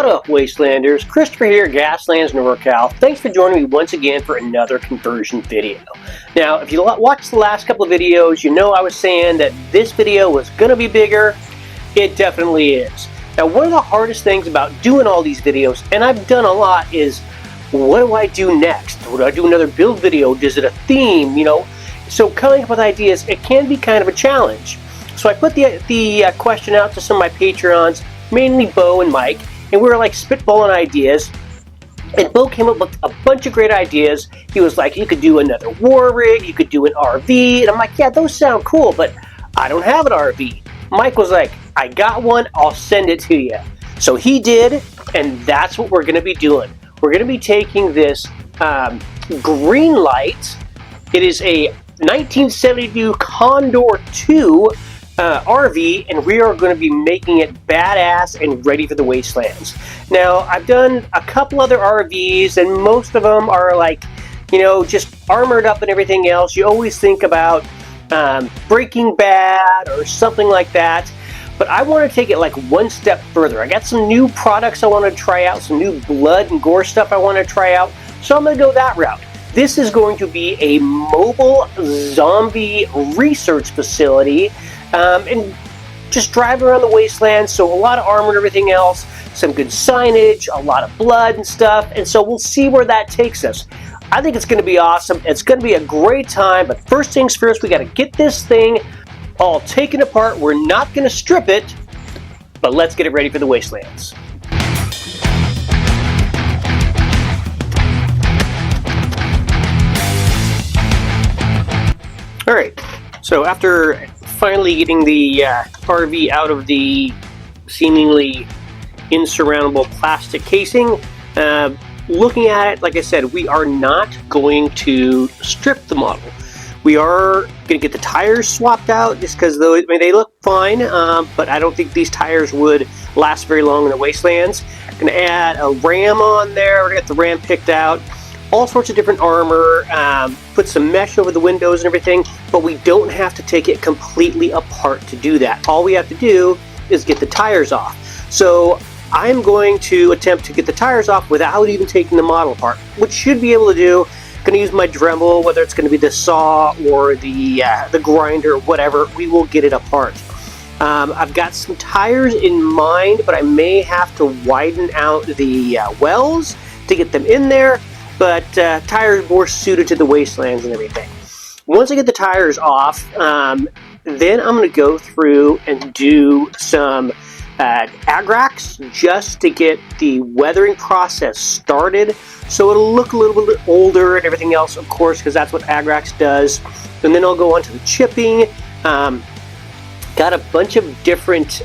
up, Wastelanders? Christopher here, Gaslands, NorCal. Thanks for joining me once again for another conversion video. Now, if you watched the last couple of videos, you know I was saying that this video was going to be bigger. It definitely is. Now, one of the hardest things about doing all these videos, and I've done a lot, is what do I do next? Do I do another build video? Is it a theme? You know, so coming up with ideas, it can be kind of a challenge. So I put the question out to some of my Patreons, mainly Bo and Mike, and we were like spitballing ideas. And Bo came up with a bunch of great ideas. He was like, you could do another war rig, you could do an RV. And I'm like, yeah, those sound cool, but I don't have an RV. Mike was like, I got one, I'll send it to you. So he did, and that's what we're going to be doing. We're going to be taking this Greenlight. It is a 1972 Condor II RV, and we are going to be making it badass and ready for the Wastelands. Now, I've done a couple other RVs, and most of them are like, you know, just armored up and everything else. You always think about Breaking Bad or something like that, but I want to take it like one step further. I got some new products I want to try out, some new blood and gore stuff I want to try out, so I'm going to go that route. This is going to be a mobile zombie research facility, and just driving around the Wastelands, so a lot of armor and everything else, some good signage, a lot of blood and stuff, and so we'll see where that takes us. I think it's going to be awesome. It's going to be a great time, but first things first, we got to get this thing all taken apart. We're not going to strip it, but let's get it ready for the Wastelands. All right, so after finally getting the RV out of the seemingly insurmountable plastic casing, looking at it, like I said, we are not going to strip the model. We are going to get the tires swapped out just because they look fine, but I don't think these tires would last very long in the Wastelands. Going to add a ram on there. We're going to get the ram picked out. All sorts of different armor, put some mesh over the windows and everything, but we don't have to take it completely apart to do that. All we have to do is get the tires off. So I'm going to attempt to get the tires off without even taking the model apart, which should be able to do. Going to use my Dremel, whether it's going to be the saw or the grinder, whatever, we will get it apart. I've got some tires in mind, but I may have to widen out the wells to get them in there. But tires more suited to the Wastelands and everything. Once I get the tires off, then I'm going to go through and do some agrax just to get the weathering process started, so it'll look a little bit older and everything else, of course, because that's what agrax does. And then I'll go on to the chipping. Got a bunch of different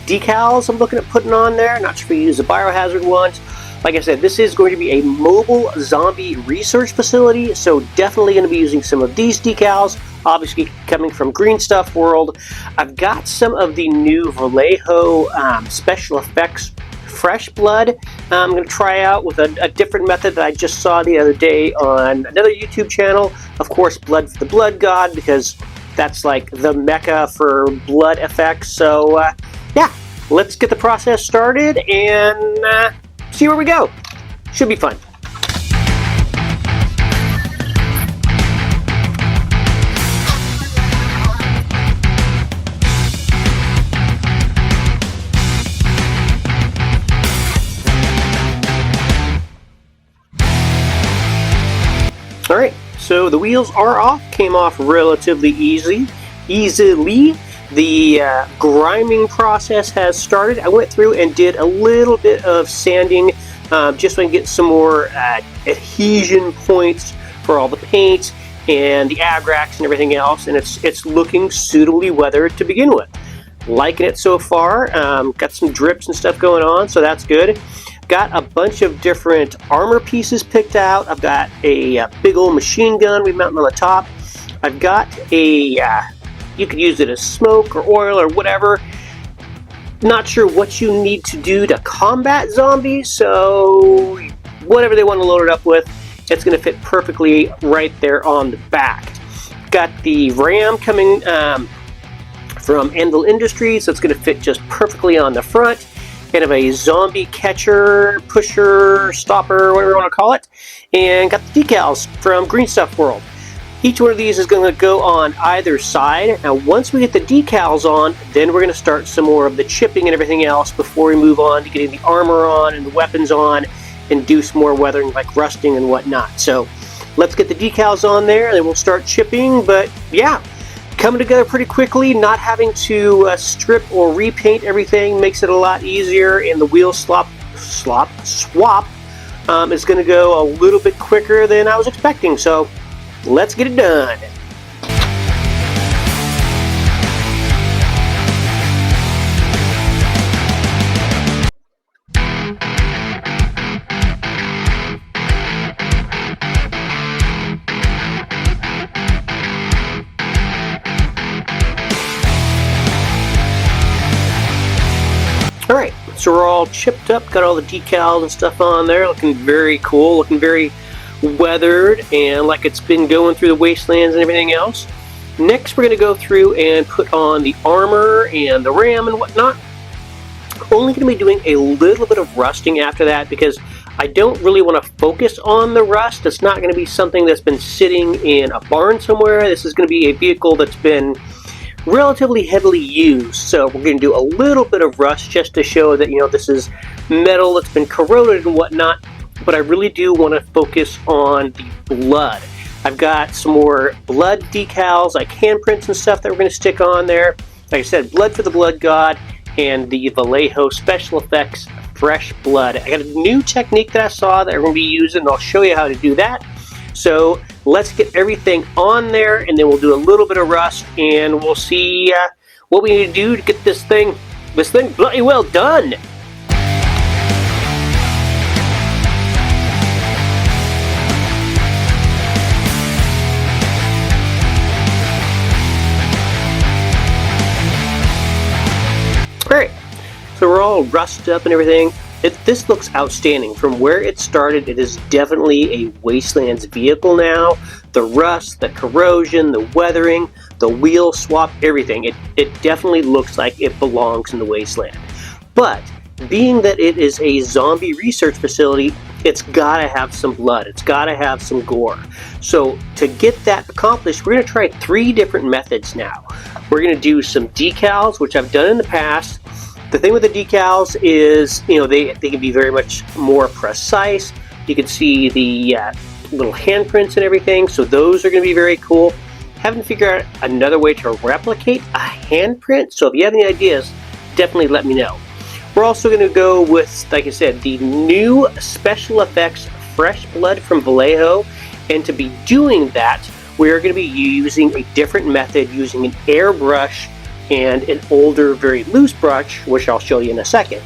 decals I'm looking at putting on there. Not sure if we use the biohazard ones. Like I said, this is going to be a mobile zombie research facility, so definitely going to be using some of these decals, obviously coming from Green Stuff World. I've got some of the new Vallejo special effects fresh blood I'm going to try out with a different method that I just saw the other day on another YouTube channel. Of course, Blood for the Blood God, because that's like the mecca for blood effects. So, yeah, let's get the process started and see where we go. Should be fun. All right, so the wheels are off. Came off relatively easily. The griming process has started. I went through and did a little bit of sanding just so I can get some more adhesion points for all the paint and the agrax and everything else, and it's looking suitably weathered to begin with. Liking it so far. Got some drips and stuff going on, so that's good. Got a bunch of different armor pieces picked out. I've got a big old machine gun we mounted on the top. I've got a you could use it as smoke or oil or whatever. Not sure what you need to do to combat zombies, so whatever they want to load it up with, it's going to fit perfectly right there on the back. Got the ram coming from Undead Industries, so it's going to fit just perfectly on the front. kind of a zombie catcher, pusher, stopper, whatever you want to call it, and got the decals from Green Stuff World. Each one of these is going to go on either side. Now once we get the decals on, then we're going to start some more of the chipping and everything else before we move on to getting the armor on and the weapons on and do some more weathering like rusting and whatnot. So let's get the decals on there and then we'll start chipping. But yeah, coming together pretty quickly. Not having to strip or repaint everything makes it a lot easier, and the wheel swap is going to go a little bit quicker than I was expecting. So let's get it done. Alright, so we're all chipped up, got all the decals and stuff on there, looking very cool, looking very weathered and like it's been going through the Wastelands and everything else. Next we're going to go through and put on the armor and the ram and whatnot. Only going to be doing a little bit of rusting after that because I don't really want to focus on the rust. It's not going to be something that's been sitting in a barn somewhere. This is going to be a vehicle that's been relatively heavily used, so we're going to do a little bit of rust just to show that, you know, this is metal that's been corroded and whatnot. But I really do want to focus on the blood. I've got some more blood decals, like handprints and stuff that we're going to stick on there. Like I said, blood for the blood god and the Vallejo special effects fresh blood. I got a new technique that I saw that we're going to be using, and I'll show you how to do that. So let's get everything on there, and then we'll do a little bit of rust, and we'll see what we need to do to get this thing bloody well done. Alright, so we're all rusted up and everything. This looks outstanding. From where it started, it is definitely a Wastelands vehicle now. The rust, the corrosion, the weathering, the wheel swap, everything. It definitely looks like it belongs in the Wasteland. But being that it is a zombie research facility, it's got to have some blood. It's got to have some gore. So to get that accomplished, we're going to try 3 different methods now. We're going to do some decals, which I've done in the past. The thing with the decals is, you know, they can be very much more precise. You can see the little handprints and everything, so those are going to be very cool. Haven't figured out another way to replicate a handprint, so if you have any ideas, definitely let me know. We're also going to go with, like I said, the new special effects fresh blood from Vallejo, and to be doing that, we're going to be using a different method, using an airbrush and an older, very loose brush, which I'll show you in a second.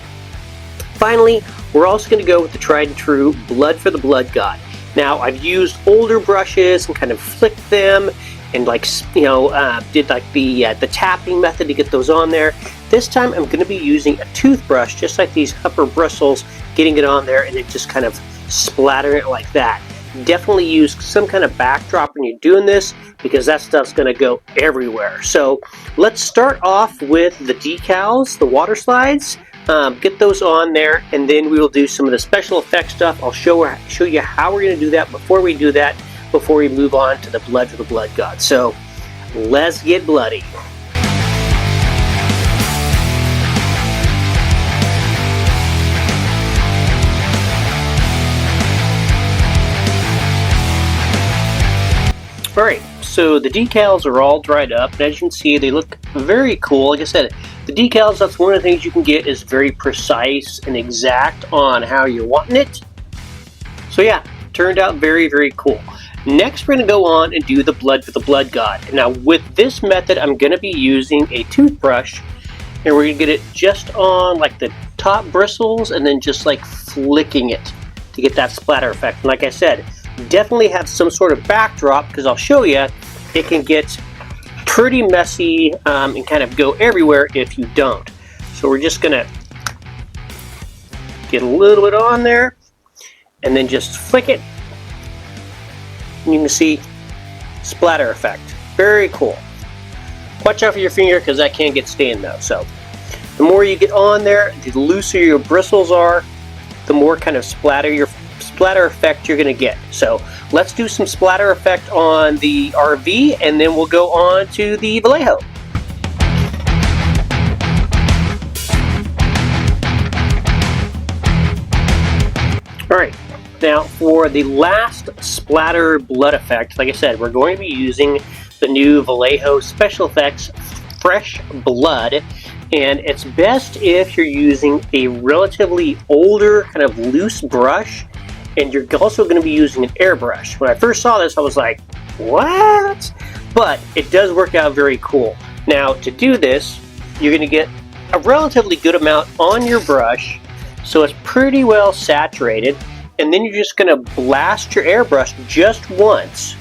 Finally, we're also going to go with the tried and true blood for the blood god. Now, I've used older brushes and kind of flicked them and, like, you know, did like the tapping method to get those on there. This time I'm going to be using a toothbrush, just like these upper bristles, getting it on there and then just kind of splattering it like that. Definitely use some kind of backdrop when you're doing this because that stuff's going to go everywhere. So let's start off with the decals, the water slides, get those on there, and then we will do some of the special effects stuff. I'll show you how we're going to do that before we move on to the blood for the blood god. So let's get bloody. Alright, so the decals are all dried up, and as you can see, they look very cool. Like I said, the decals, that's one of the things you can get, is very precise and exact on how you're wanting it. So yeah, turned out very, very cool. Next, we're going to go on and do the blood for the blood god. Now, with this method, I'm going to be using a toothbrush, and we're going to get it just on like the top bristles, and then just like flicking it to get that splatter effect. And like I said, definitely have some sort of backdrop, because I'll show you it can get pretty messy and kind of go everywhere if you don't. So we're just gonna get a little bit on there and then just flick it, and you can see splatter effect. Very cool. Watch out for your finger because that can get stained though. So The more you get on there, the looser your bristles are, the more kind of splatter effect you're going to get. So let's do some splatter effect on the RV, and then we'll go on to the Vallejo. Alright, now for the last splatter blood effect, like I said, we're going to be using the new Vallejo Special Effects Fresh Blood, and it's best if you're using a relatively older kind of loose brush, and you're also going to be using an airbrush. When I first saw this, I was like, what? But it does work out very cool. Now, to do this, you're going to get a relatively good amount on your brush, so it's pretty well saturated, and then you're just going to blast your airbrush just once.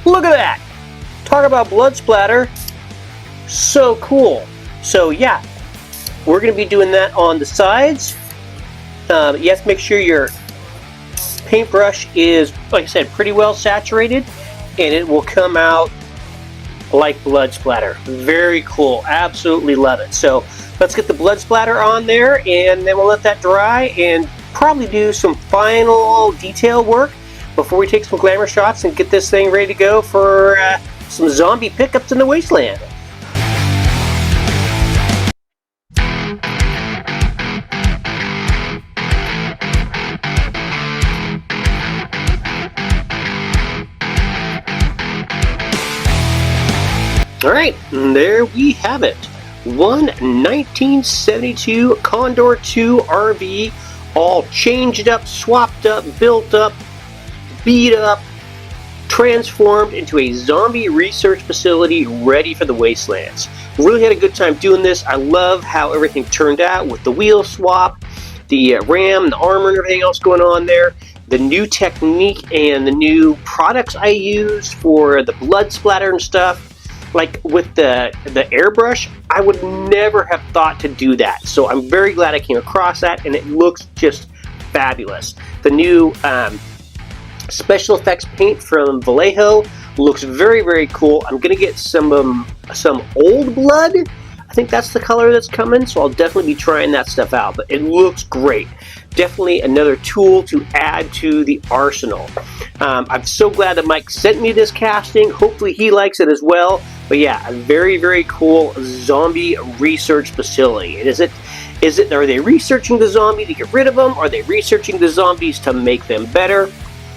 Look at that! Talk about blood splatter. So cool. So yeah, we're going to be doing that on the sides. You have to make sure your paintbrush is, like I said, pretty well saturated, and it will come out like blood splatter. Very cool. Absolutely love it. So let's get the blood splatter on there, and then we'll let that dry and probably do some final detail work before we take some glamour shots and get this thing ready to go for some zombie pickups in the Wasteland. Alright, there we have it. One 1972 Condor II RV, all changed up, swapped up, built up, beat up, transformed into a zombie research facility ready for the Wastelands. Really had a good time doing this. I love how everything turned out with the wheel swap, the RAM, the armor, and everything else going on there. The new technique and the new products I used for the blood splatter and stuff. Like with the airbrush, I would never have thought to do that. So I'm very glad I came across that, and it looks just fabulous. The new special effects paint from Vallejo looks very, very cool. I'm gonna get some old blood. I think that's the color that's coming, so I'll definitely be trying that stuff out. But it looks great. Definitely another tool to add to the arsenal. I'm so glad that Mike sent me this casting. Hopefully he likes it as well. But yeah, a very, very cool zombie research facility. Are they researching the zombie to get rid of them? Are they researching the zombies to make them better?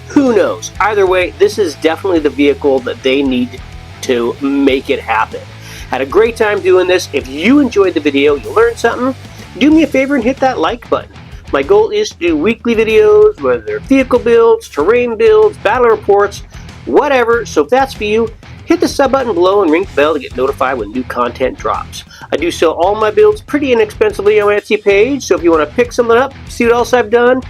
Who knows? Either way, this is definitely the vehicle that they need to make it happen. Had a great time doing this. If you enjoyed the video, you learned something, do me a favor and hit that like button. My goal is to do weekly videos, whether they're vehicle builds, terrain builds, battle reports, whatever. So if that's for you, hit the sub button below and ring the bell to get notified when new content drops. I do sell all my builds pretty inexpensively on my Etsy page, so if you want to pick something up, see what else I've done,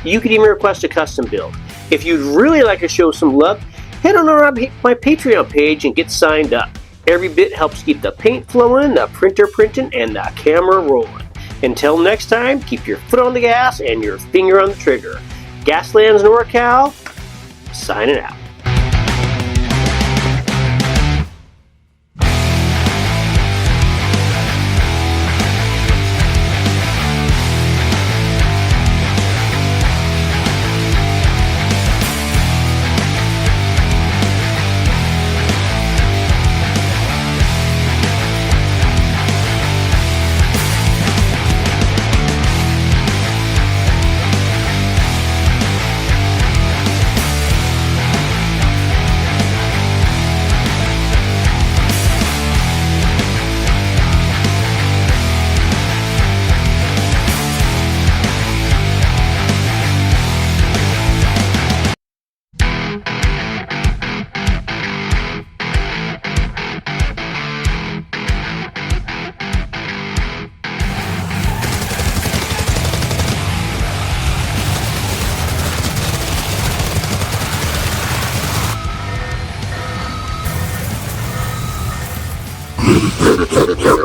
you can even request a custom build. If you'd really like to show some love, head on over to my Patreon page and get signed up. Every bit helps keep the paint flowing, the printer printing, and the camera rolling. Until next time, keep your foot on the gas and your finger on the trigger. Gaslands NorCal, signing out. Repurposed.